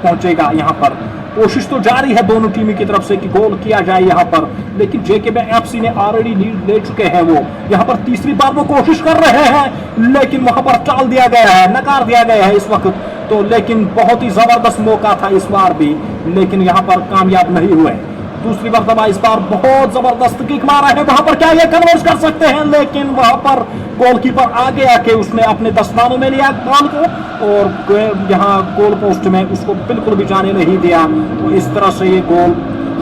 पहुंचेगा। यहाँ पर कोशिश तो जारी है दोनों टीम की तरफ से कि गोल किया जाए यहाँ पर, लेकिन जेके बैंक एफसी ने ऑलरेडी लीड ले चुके हैं। वो यहाँ पर तीसरी बार वो कोशिश कर रहे हैं लेकिन वहां पर टाल दिया गया है, नकार दिया गया है इस वक्त तो। लेकिन बहुत ही जबरदस्त मौका था इस बार भी, लेकिन यहाँ पर कामयाब नहीं हुए। दूसरी मरतबा इस बार बहुत जबरदस्त किक मारा है, वहां पर क्या ये कन्वर्ट कर सकते हैं, लेकिन वहां पर गोलकीपर आगे आके उसने अपने दस्तानों में लिया बॉल को और यहाँ गोल पोस्ट में उसको बिल्कुल भी जाने नहीं दिया। तो इस तरह से ये गोल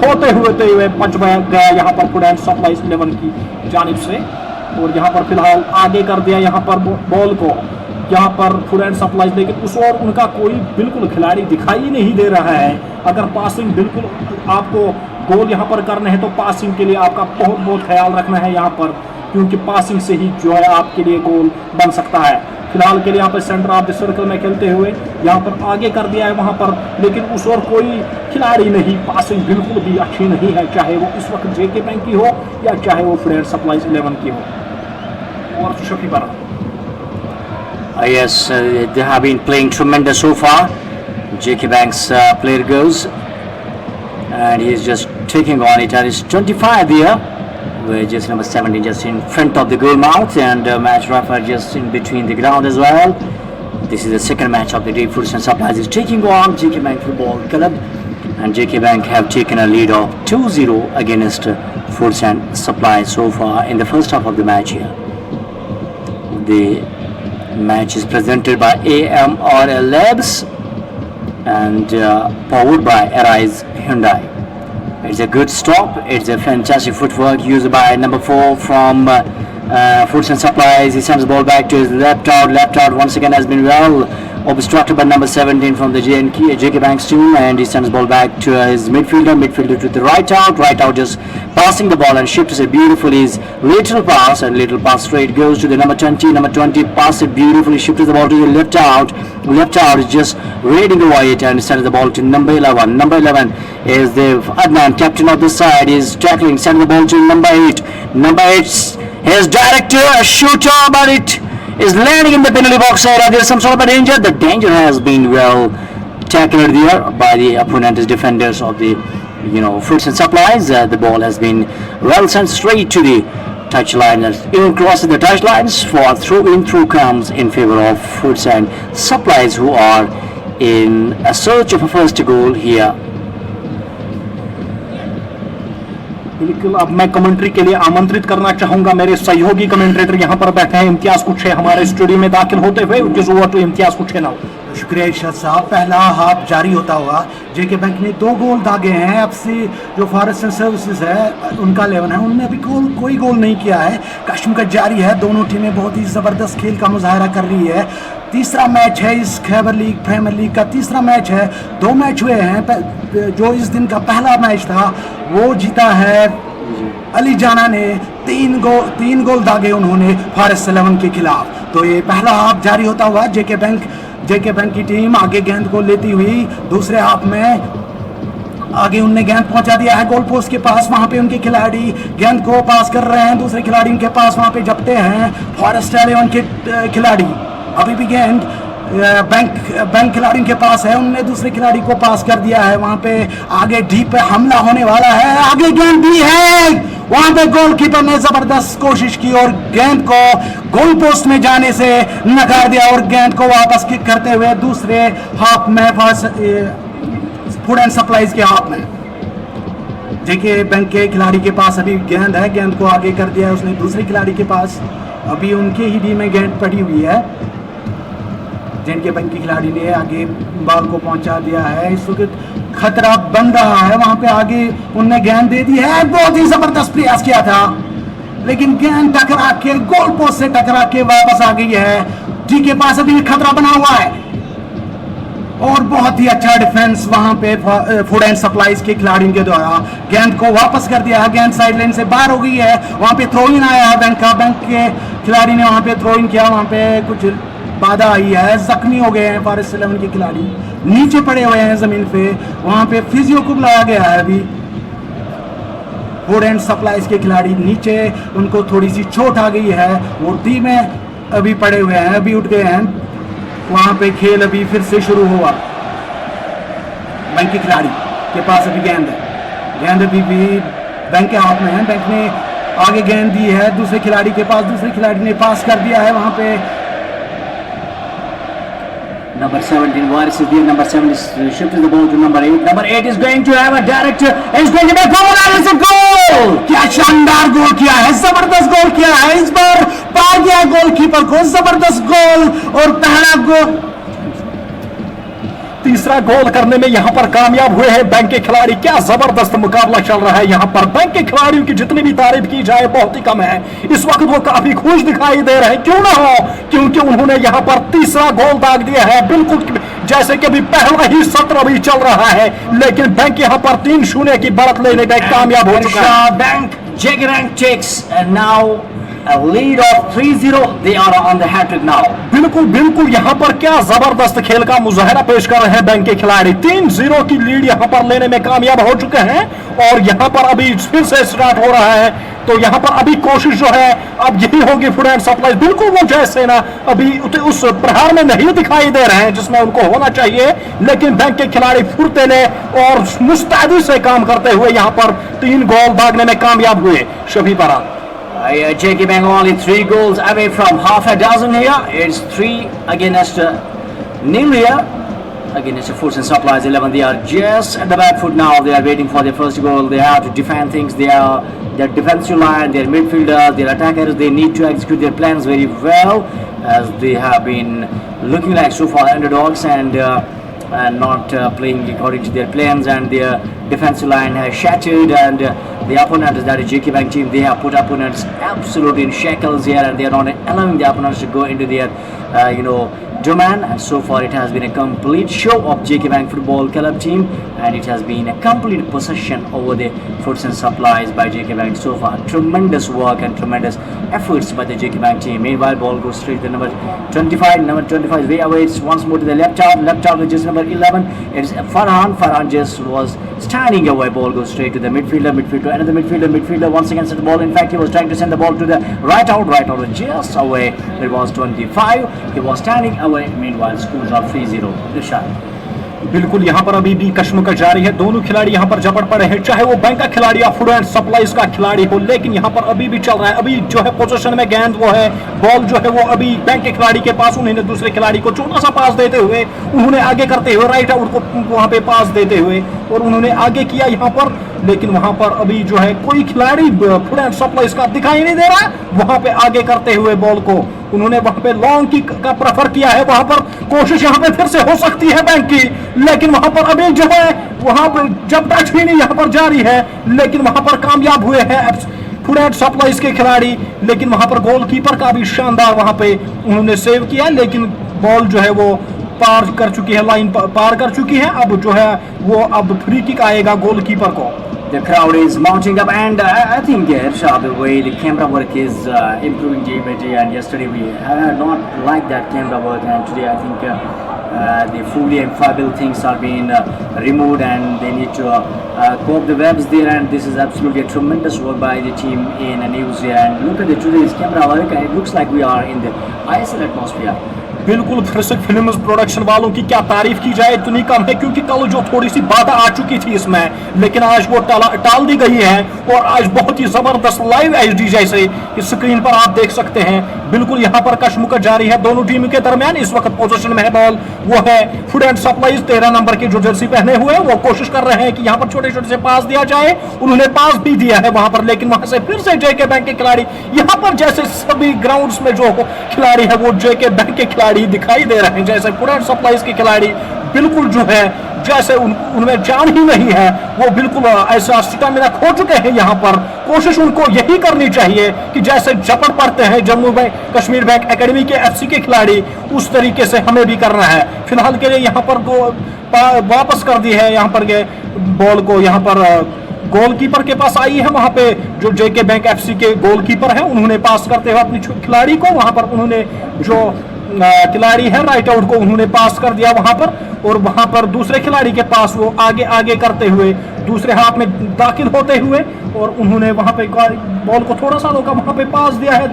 होते हुए पंच गया यहाँ पर फूड एंड सप्लाईज 11 की जानिब से। और यहाँ पर फिलहाल आगे कर दिया यहाँ पर बॉल को यहाँ पर फूड एंड सप्लाईज, लेकिन उस और उनका कोई बिल्कुल खिलाड़ी दिखाई नहीं दे रहा है। अगर पासिंग बिल्कुल आपको गोल यहाँ पर करने हैं तो पासिंग के लिए आपका बहुत ख्याल रखना है यहाँ पर, क्योंकि पासिंग से ही जो है आपके लिए गोल बन सकता है। फिलहाल के लिए यहाँ पर सेंटर ऑफ द सर्कल में खेलते हुए यहाँ पर आगे कर दिया है वहाँ पर, लेकिन उस और कोई खिलाड़ी नहीं। पासिंग बिल्कुल भी अच्छी नहीं है, चाहे वो इस वक्त जेके बैंक की हो या चाहे वो फूड एंड सप्लाईज 11 की हो। और शफी पर Yes, they have been playing tremendous so far. JK Bank's player goes and he's just taking on it at his 25 there, with just number 17 just in front of the goal mouth, and match referee just in between the ground as well. This is the second match of the day. Foods and Supplies is taking on JK Bank Football Club, and JK Bank have taken a lead of 2-0 against Foods and Supplies so far in the first half of the match here. The match is presented by AMRL Labs and powered by Arise Hyundai. It's a good stop. It's a fantastic footwork used by number 4 from Foods and Supplies. He sends the ball back to his left out once again has been well obstructed by number 17 from the JK Bank's team, and he sends the ball back to his midfielder to the right out just passing the ball and shifts it beautifully. His lateral pass straight goes to the number 20 pass it beautifully, shifts the ball to the left out is just raiding the white and sends the ball to number 11 is the Adnan, captain of the side, is tackling, sends the ball to number 8 his director, a shooter, but it is landing in the penalty box area. There is some sort of a danger. The danger has been well spectacular there by the opponent's defenders of the Fruits and Supplies. The ball has been well sent straight to the touchline, even crosses the touchlines for throw comes in favor of Fruits and Supplies, who are in a search of a first goal here. बिल्कुल, अब मैं commentary के लिए आमंत्रित करना चाहूंगा मेरे सहयोगी कमेंट्रेटर यहाँ पर बैठे हैं इम्तियाज कुछे हमारे स्टूडियो में दाखिल होते हुए। ओवर टू इम्तियाज कुछे नाउ। शुक्रिया इरशाद साहब। पहला हाफ जारी होता हुआ जेके बैंक ने 2 गोल दागे हैं। अब से जो फॉरेस्ट सर्विसेज है उनका 11 है, उनने अभी कोई गोल नहीं किया है। कश्मकश जारी है, दोनों टीमें बहुत ही ज़बरदस्त खेल का मुजाहरा कर रही है। तीसरा मैच है इस खैबर लीग प्रीमियर लीग का, तीसरा मैच है। 2 मैच हुए हैं। जो इस दिन का पहला मैच था वो जीता है अली जाना ने, 3 गोल दागे उन्होंने फॉरेस्ट 11 के खिलाफ। तो ये पहला हाफ जारी होता हुआ जेके बैंक की टीम आगे गेंद को लेती हुई दूसरे हाफ में आगे उनने गेंद पहुंचा दिया है गोल पोस्ट के पास। वहां पे उनके खिलाड़ी गेंद को पास कर रहे हैं, दूसरे खिलाड़ी उनके पास वहां पे जपते हैं फॉरेस्ट 11 के खिलाड़ी। अभी भी गेंद बैंक खिलाड़ी के पास है, उनने दूसरे खिलाड़ी को पास कर दिया है। वहां पे आगे डीप पे हमला होने वाला है, आगे गेंद भी है, वहां पे गोलकीपर ने जबरदस्त कोशिश की और गेंद को गोल पोस्ट में जाने से नकार दिया और गेंद को वापस किक करते हुए दूसरे हाफ में फूड एंड सप्लाईज के हाफ में जेके बैंक के खिलाड़ी के पास अभी गेंद है, गेंद को आगे कर दिया है उसने दूसरे खिलाड़ी के पास। अभी उनके ही डी में गेंद पड़ी हुई है, जेके बैंक के खिलाड़ी ने आगे बॉल को पहुंचा दिया है। इस वक्त खतरा बन रहा है, वहां पे आगे उनने गेंद दे दी है। बहुत ही जबरदस्त प्रयास किया था लेकिन गेंद टकरा के गोल पोस्ट से टकरा के वापस आ गई है। डी के पास अभी खतरा बना हुआ है और बहुत ही अच्छा डिफेंस वहां पे फूड एंड सप्लाईज के खिलाड़ियों के द्वारा गेंद को वापस कर दिया है। गेंद साइड लाइन से बाहर हो गई है, वहां पे थ्रो इन आया है बैंक के खिलाड़ी ने वहां पे थ्रो इन किया, वहां पे कुछ बाधा आई है, जख्मी हो गए हैं फॉरेस्ट 11 के खिलाड़ी, नीचे पड़े हुए हैं जमीन पे। वहां पे फिजियो को बुलाया गया है। अभी फूड एंड सप्लाईज के खिलाड़ी नीचे, उनको थोड़ी सी चोट आ गई है, वो डी में अभी पड़े हुए हैं, अभी उठ गए हैं। वहां पे खेल अभी फिर से शुरू हुआ। बैंक के खिलाड़ी के पास अभी गेंद है, गेंद अभी भी बैंक के हाथ में है। बैंक ने आगे गेंद दी है दूसरे खिलाड़ी के पास, दूसरे खिलाड़ी ने पास कर दिया है। वहां पे Number 17, Waris is there. Number 7 is shifting the ball to number 8. Number 8 is going to have a direct, it's going to be a goal and it's a goal! क्या शानदार गोल किया है, जबरदस्त गोल किया है। इस बार पार गया गोलकीपर को, जबरदस्त गोल और पहला गोल, तीसरा गोल करने में यहाँ पर कामयाब हुए हैं बैंक के खिलाड़ी। क्या जबरदस्त मुकाबला चल रहा है यहाँ पर। बैंक के खिलाड़ियों की जितनी भी तारीफ की जाए बहुत ही कम है। इस वक्त वो काफी खुश दिखाई दे रहे हैं, क्यों ना हो, क्योंकि उन्होंने यहाँ पर तीसरा गोल दाग दिया है। बिल्कुल जैसे कि अभी पहला ही सत्र अभी चल रहा है, लेकिन बैंक यहाँ पर 3-0 की बढ़त लेने में कामयाब हो चुका है। Bank, JK Bank takes now a lead of 3-0. They are on the hat-trick now. बिल्कुल यहाँ पर क्या जबरदस्त खेल का मुजाहरा पेश कर रहे हैं बैंक के खिलाड़ी। 3-0 की लीड यहाँ पर लेने में कामयाब हो चुके हैं और यहाँ पर अभी फिर से स्टार्ट हो रहा है। तो यहाँ पर अभी कोशिश जो है अब यही होगी फूड एंड सप्लाई। बिल्कुल वो जैसे ना अभी उस प्रहार में नहीं दिखाई दे रहे हैं जिसमें उनको होना चाहिए, लेकिन बैंक के खिलाड़ी फुर्तीले और मुस्तैदी से काम करते हुए यहाँ पर 3 गोल दागने में कामयाब हुए। शफी परा JK Bank only 3 goals away from half a dozen here. It's 3 against nil here. Against the Fruits and Supplies 11. They are just at the back foot now. They are waiting for their first goal. They have to defend things. Their defensive line, their midfielders, their attackers, they need to execute their plans very well, as they have been looking like so far underdogs and not playing according to their plans, and their defensive line has shattered, and the opponents, that is JK Bank team, they have put opponents absolutely in shackles here, and they are not allowing the opponents to go into their domain. And so far it has been a complete show of JK Bank Football Club team, and it has been a complete possession over the Fruits and Supplies by JK Bank so far. Tremendous work and tremendous efforts by the JK Bank team. Meanwhile, ball goes straight to number 25. Number 25 is way away. It's once more to the left out with just number 11. It's Farhan just was standing away. Ball goes straight to the midfielder, another midfielder once again sent the ball. In fact, he was trying to send the ball to the right out just away. It was 25. He was standing away. Meanwhile, scores are 3-0. Irshad. बिल्कुल यहाँ पर अभी भी कश्मकश जारी है, दोनों खिलाड़ी यहाँ पर झपट पड़े हैं, चाहे वो बैंक का खिलाड़ी या फूड एंड सप्लाईज का खिलाड़ी हो, लेकिन यहाँ पर अभी भी चल रहा है। अभी जो है पोजीशन में गेंद वो है, बॉल जो है वो अभी बैंक के खिलाड़ी के पास, उन्होंने दूसरे खिलाड़ी को छोटा सा पास देते हुए उन्होंने आगे करते हुए राइट आउट को वहां पे पास देते हुए और उन्होंने आगे किया यहाँ पर, लेकिन वहां पर अभी जो है कोई खिलाड़ी फूड एंड सप्लाईज का दिखाई नहीं दे रहा। वहां पे आगे करते हुए बॉल को उन्होंने वहां पे लॉन्ग किक का प्रेफर किया है, वहां पर कोशिश यहाँ पे फिर से हो सकती है बैंक की, लेकिन वहां पर अभी जो है वहां पर जब टच भी नहीं यहाँ पर जारी है, लेकिन वहां पर कामयाब हुए हैं फूड एंड सप्लाईज के खिलाड़ी, लेकिन वहां पर गोलकीपर का भी शानदार वहां पे उन्होंने सेव किया, लेकिन बॉल जो है वो पार कर चुकी है, लाइन पार कर चुकी है। अब जो है वो अब फ्री किक आएगा गोलकीपर को। The crowd is mounting up, and I think Irshad, the way the camera work is improving day by day. And yesterday we had not liked that camera work, and today I think the fully employable things are being removed, and they need to cope the webs there. And this is absolutely a tremendous work by the team in New Zealand. And look at today's camera work, and it looks like we are in the ISL atmosphere. बिल्कुल फिर films production वालों की क्या तारीफ की जाए, इतनी कम है, क्योंकि कल जो थोड़ी सी बाधा आ चुकी थी इसमें, लेकिन आज वो टाल दी गई है और आज बहुत ही जबरदस्त लाइव एचडी जैसे इस स्क्रीन पर आप देख सकते हैं। बिल्कुल यहाँ पर कशमुकश जारी है दोनों टीमों के दरमियान। इस वक्त पोजीशन में है बॉल, वो है फूड एंड सप्लाईज 13 नंबर की जो जर्सी पहने हुए, वो कोशिश कर रहे हैं कि यहाँ पर छोटे छोटे से पास दिया जाए, उन्होंने पास भी दिया है वहां पर, लेकिन वहां से फिर से जेके बैंक के खिलाड़ी, यहाँ पर जैसे सभी ग्राउंड्स में जो खिलाड़ी है वो जेके बैंक के खिलाड़ी दिखाई दे रहे हैं, जैसे फूड एंड सप्लाईज के खिलाड़ी बिल्कुल जो है जैसे उनमें जान ही नहीं है, वो बिल्कुल ऐसा स्टेमिना खो चुके हैं। यहाँ पर कोशिश उनको यही करनी चाहिए कि जैसे झपट पड़ते हैं जम्मू में कश्मीर बैंक एकेडमी के एफसी के खिलाड़ी, उस तरीके से हमें भी करना है। फिलहाल के लिए यहाँ पर वापस कर दी है यहाँ पर बॉल को, यहाँ पर गोलकीपर के पास आई है, वहां पे जो जेके बैंक एफसी के गोलकीपर है उन्होंने पास करते हुए अपनी खिलाड़ी को, वहां पर उन्होंने जो खिलाड़ी है राइट आउट को उन्होंने पास कर दिया वहां पर, और वहां पर दूसरे खिलाड़ी के पास वो आगे आगे करते हुए दूसरे हाथ में दाखिल होते हुए और उन्होंने वहां पे बॉल को थोड़ा सा रोका, वहां पे पास दिया है,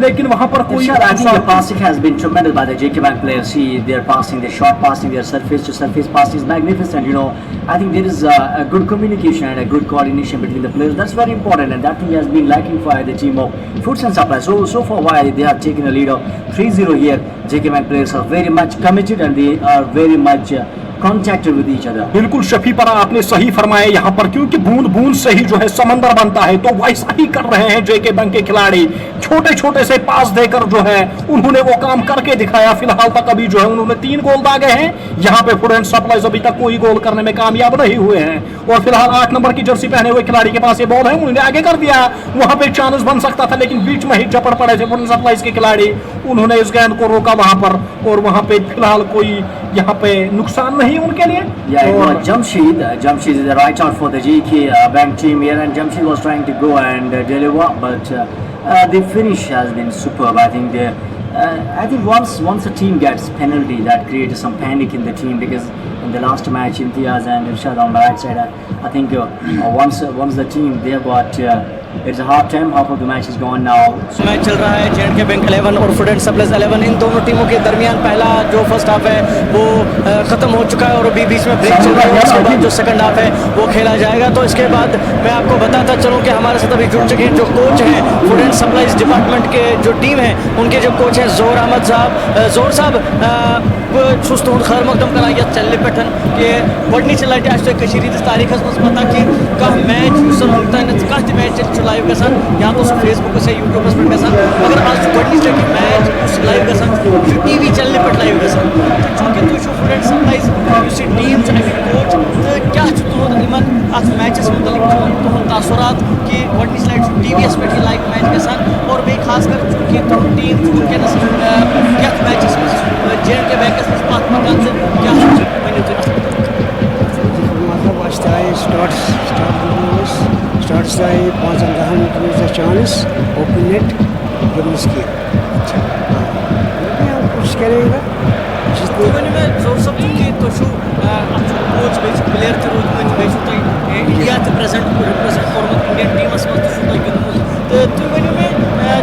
लेकिन वहां पर कोई I think the passing has been tremendous by the JK Bank players. See, they're passing, they're short passing, their surface to surface passing is magnificent. You know, I think there is a good communication and a good coordination between the players. That's very important, and that thing has been lacking for the team of Foods and Supply. So far, while they have taken a lead of 3-0 here, JK Bank players are very much committed and they are very much contacted with each other. बिल्कुल शफी पर आपने सही फरमाया यहाँ पर, क्योंकि बूंद बूंद से ही जो है समंदर बनता है, तो वैसा ही कर रहे हैं जेके बैंक के खिलाड़ी, छोटे छोटे से पास देकर जो है उन्होंने वो काम करके दिखाया। फिलहाल तक अभी जो है उन्होंने 3 गोल दागे हैं, यहाँ पे फूड एंड सप्लाईज अभी तक कोई गोल करने में कामयाब नहीं हुए हैं, और फिलहाल 8 नंबर की जर्सी पहने हुए खिलाड़ी के पास ये बॉल है, उन्होंने आगे कर दिया, वहां पे चांस बन सकता था, लेकिन बीच में ही झपड़ पड़े थे फूड एंड सप्लाईज के खिलाड़ी, उन्होंने इस गेंद को रोका वहां पर, और वहां पे फिलहाल कोई यहाँ पे नुकसान नहीं उनके लिए। Yeah, it was Jamshid. Jamshid is the right out for the GK bank team here, and Jamshid was trying to go and deliver, but the finish has been superb. I think once a team gets penalty, that creates some panic in the team, because in the last match, Imtiaz and Irshad on the right side, I think once the team they got it's a half time, half of the match is gone now. Match चल रहा है J and K bank 11 और food and supplies 11, इन दोनों टीमों के दरमियान पहला जो फर्स्ट हाफ है वो खत्म हो चुका है और अभी बीच में ब्रेक चल रहा है, उसके बाद जो सेकंड हाफ है वो खेला जाएगा। तो इसके बाद मैं आपको बताता चलूँ कि हमारे साथ अभी जुड़ चुके हैं जो कोच हैं फूड एंड सप्लाईज डिपार्टमेंट के जो टीम है, उनके जो कोच हैं जोर अहमद साहब। जोर साहब छुस तुहद खैर मकदम कर ये चल पे कि गडनीच लटि अस तारीख पता कि कह मैच कह मैच लाइव गसान या तो फेसबुक से यूट्यूबस पे गसान, मगर आज गडनीच लटि मैच लाइव गसान टीवी चैनल पे लाइव गसान, चूंकि तुम food and supplies team coach तो क्या तुहद अत मैचस मुतलिक तुहद तासुरात कि गडनीच लटि टीवीएस पे लाइव मैच गसान, और बे खास कर चूंकि तुम टीम वनकस ये मैचस जेएंडके बैंकस मज पत पकान क्या मतलब स्टार्ट आए 5-10 मिनट चांस ओपन नेट गिवनस की कुछ करेगा जोर सब चूंकि कोच बे प्लेयर ते रोजमत बे इंडिया ते रिप्रेजेंट इंडियन टीमस मज गिंदमुत तो तुम वो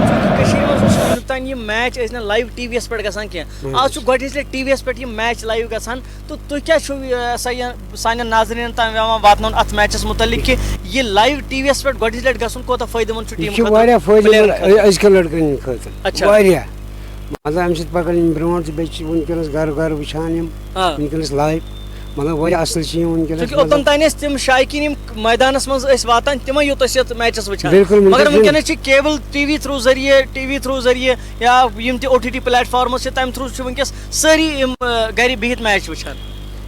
चूंकि मैच मैच लाइव टीवीएस पे गसान क्या आज गोडे टीवीएस पे ये मैच लाइव गसान तो तुम क्या सान नाजरीन तम वातन अत मैचस मुतलिक कि ये लाइव टीवीएस पे गोडे गसन कोता फायदेमंद टीम अजकल लड़कन खतर अच्छा मतलब अम पकन ब्रो वनकस घर घर वुचान वनकस लाइव मतलब वारिया असल वनकस ओतन तान तम शायकीन मैदानस मज वातान तिम योत मैचस वुचान बिल्कुल मगर वनकस केबल टीवी थ्रू जरिए या यम ते ओटीटी प्लेटफॉर्म्स तम थ्रू वनकस सारी घर बिहित मैच वुचान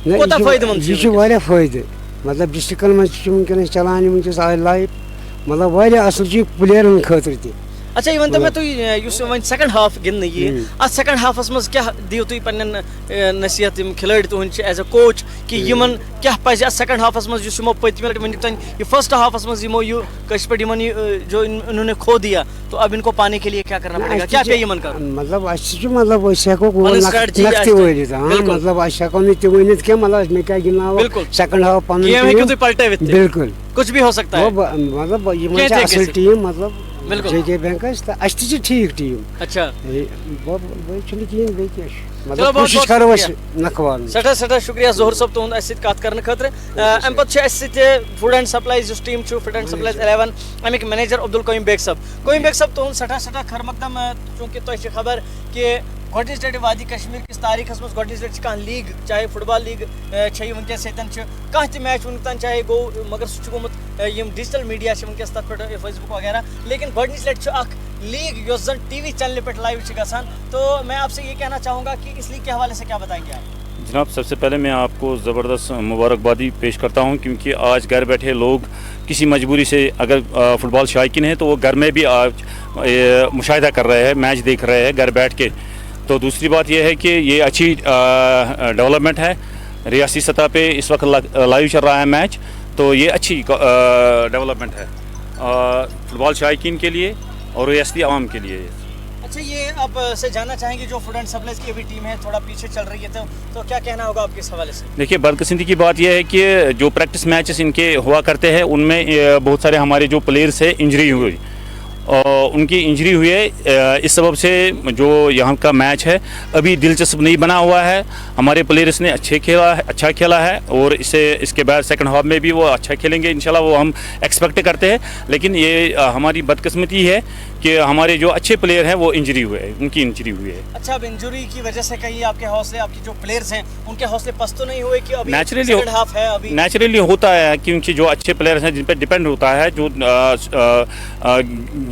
कोता फायदेमंद यह वारिया फायदे मतलब डिस्ट्रिक्टन मज वनकस चलान वनकस आय लाइव मतलब वारिया असल प्लेयरन खतर ते अच्छा ये वन तुम वन सेकंड हाफ गिंद ये अत सेकंड हाफस मज क्या दियो तुम पन्न नसीहत खिलाड़ी तुहद एज अ कोच कि यमन क्या पज अत सेकंड हाफस मज यमो पतमे वन ये फर्स्ट हाफस मज यमो यू कश पे जो इन्होंने खो दिया तो अब इनको पाने के लिए क्या करना पड़ेगा क्या पे यमन कर मतलब मतलब नक्ति वलित मतलब हेको वन क्या मतलब मे क्या गिंदना सेकंड हाफ पलटे बिल्कुल कुछ भी हो सकता है मतलब ये असल टीम मतलब जेके बैंक ठीक टीम अच्छा मतलब कोशिश करो नखवान सठा शुक्रिया जोहर सब तुहद अस कत कर खतर अम पे food and supplies team food and supplies 11 अमिक मैनेजर अब्दुल कयूम बेग सब तुहद सठा खर मकदम चूंकि तुझे खबर कि गोडनिच लटि वादी कश्मीर किस तारीखस मज गोडनिच लटि कह लीग चाहे फुटबॉल लीग वनकस कह त मैच वन तान चाहे गो मगर सह गोमुत डिजिटल मीडिया वनकस तथ पे फेसबुक वगैरह लेकिन गोडनिच लटि लीग योस जन टीवी चैनल पे लाइव गसान तो मैं आपसे ये कहना चाहूँगा कि इस लीग के हवाले से क्या बताएंगे आप जनाब। सबसे पहले मैं आपको ज़बरदस्त मुबारकबादी पेश करता हूँ क्योंकि आज घर बैठे लोग किसी मजबूरी से अगर फुटबॉल शायकीन है तो वो घर में भी आज मुशाहिदा कर रहे हैं, मैच देख रहे हैं घर बैठ के। तो दूसरी बात यह है कि ये अच्छी डेवलपमेंट है, रियासी सतह पे इस वक्त लाइव चल रहा है मैच, तो ये अच्छी डेवलपमेंट है फुटबॉल शायकीन के लिए और रियासती आवाम के लिए। अच्छा ये आप से जानना चाहेंगे जो फूड एंड सप्लाईज की अभी टीम है थोड़ा पीछे चल रही है तो क्या कहना होगा आपके इस हवाले से? देखिए बदकिस्मती की बात यह है कि जो प्रैक्टिस मैचेस इनके हुआ करते हैं उनमें बहुत सारे हमारे जो प्लेयर्स हैं इंजरी हुई और उनकी इंजरी हुई है, इस सबब से जो यहाँ का मैच है अभी दिलचस्प नहीं बना हुआ है। हमारे प्लेयर्स ने अच्छा खेला है और इसके बाद सेकंड हाफ में भी वो अच्छा खेलेंगे इंशाल्लाह, वो हम एक्सपेक्ट करते हैं। लेकिन ये हमारी बदकिस्मती है कि हमारे जो अच्छे प्लेयर हैं वो इंजरी हुए हैं, उनकी इंजरी हुई है। अच्छा अब इंजरी की वजह से कहीं आपके हौसले, आपकी जो प्लेयर्स हैं उनके हौसले पस्त तो नहीं हुए कि अभी सेकंड हाफ है? अभी नेचुरली होता है क्योंकि जो अच्छे प्लेयर्स हैं जिन पर डिपेंड होता है, जो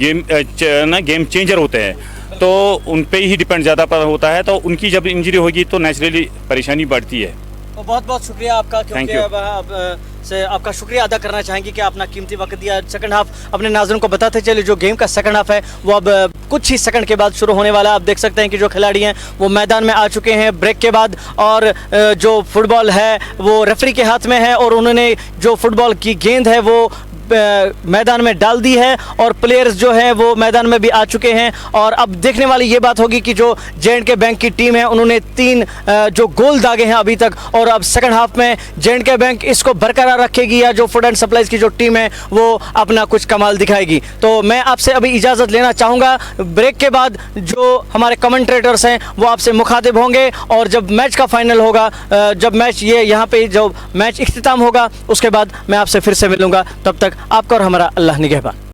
गेम चेंजर होते हैं तो उन पे ही डिपेंड ज़्यादा पर होता है, तो उनकी जब इंजरी होगी तो नेचुरली परेशानी बढ़ती है। तो बहुत बहुत शुक्रिया आपका, क्योंकि से आपका शुक्रिया अदा करना चाहेंगे कि अपना कीमती वक्त दिया। सेकंड हाफ अपने नाज़रीन को बताते चले जो गेम का सेकंड हाफ है वो अब कुछ ही सेकंड के बाद शुरू होने वाला है। आप देख सकते हैं कि जो खिलाड़ी हैं वो मैदान में आ चुके हैं ब्रेक के बाद, और जो फुटबॉल है वो रेफरी के हाथ में है और उन्होंने जो फुटबॉल की गेंद है वो मैदान में डाल दी है और प्लेयर्स जो हैं वो मैदान में भी आ चुके हैं। और अब देखने वाली ये बात होगी कि जो जे.एंड.के बैंक की टीम है उन्होंने 3 जो गोल दागे हैं अभी तक, और अब सेकंड हाफ में जे.एंड.के बैंक इसको बरकरार रखेगी या जो फूड एंड सप्लाईज की जो टीम है वो अपना कुछ कमाल दिखाएगी। तो मैं आपसे अभी इजाज़त लेना चाहूँगा। ब्रेक के बाद जो हमारे कमेंट्रेटर्स हैं वो आपसे मुखातिब होंगे और जब मैच का फाइनल होगा, जब मैच ये यहाँ पे जो मैच इख्तिताम होगा उसके बाद मैं आपसे फिर से मिलूँगा। तब तक आपका और हमारा अल्लाह निगहबान।